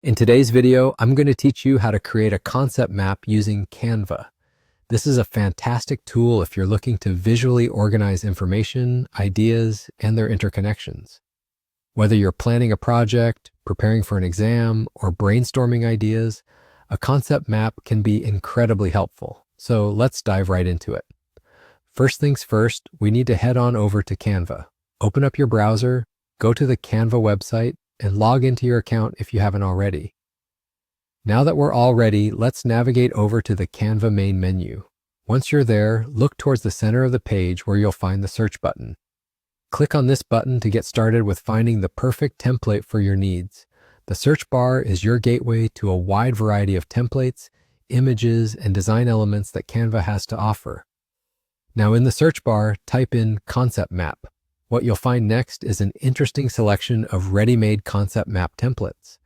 In today's video, I'm going to teach you how to create a concept map using Canva. This is a fantastic tool if you're looking to visually organize information, ideas, and their interconnections. Whether you're planning a project, preparing for an exam, or brainstorming ideas, a concept map can be incredibly helpful. So let's dive right into it. First things first, we need to head on over to Canva. Open up your browser, go to the Canva website, and log into your account if you haven't already. Now that we're all ready, let's navigate over to the Canva main menu. Once you're there, look towards the center of the page where you'll find the search button. Click on this button to get started with finding the perfect template for your needs. The search bar is your gateway to a wide variety of templates, images, and design elements that Canva has to offer. Now in the search bar, type in concept map. What you'll find next is an interesting selection of ready-made concept map templates.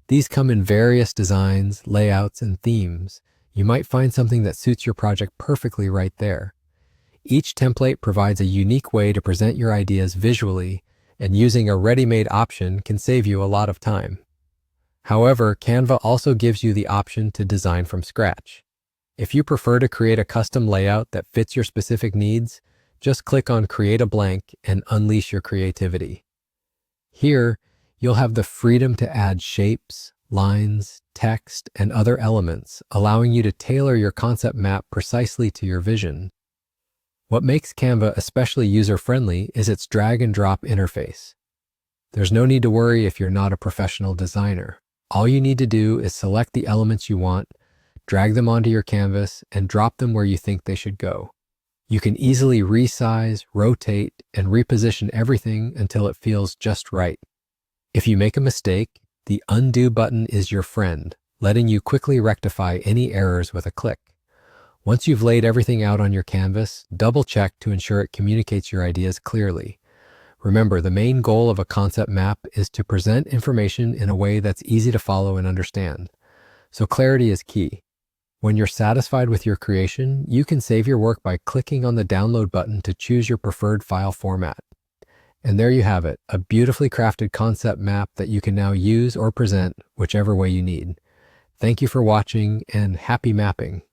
These come in various designs, layouts, and themes. You might find something that suits your project perfectly right there. Each template provides a unique way to present your ideas visually, and using a ready-made option can save you a lot of time. However, Canva also gives you the option to design from scratch. If you prefer to create a custom layout that fits your specific needs, just click on Create a Blank and unleash your creativity. Here, you'll have the freedom to add shapes, lines, text, and other elements, allowing you to tailor your concept map precisely to your vision. What makes Canva especially user-friendly is its drag-and-drop interface. There's no need to worry if you're not a professional designer. All you need to do is select the elements you want, drag them onto your canvas, and drop them where you think they should go. You can easily resize, rotate, and reposition everything until it feels just right. If you make a mistake, the undo button is your friend, letting you quickly rectify any errors with a click. Once you've laid everything out on your canvas, double-check to ensure it communicates your ideas clearly. Remember, the main goal of a concept map is to present information in a way that's easy to follow and understand. So clarity is key. When you're satisfied with your creation, you can save your work by clicking on the download button to choose your preferred file format. And there you have it, a beautifully crafted concept map that you can now use or present whichever way you need. Thank you for watching and happy mapping.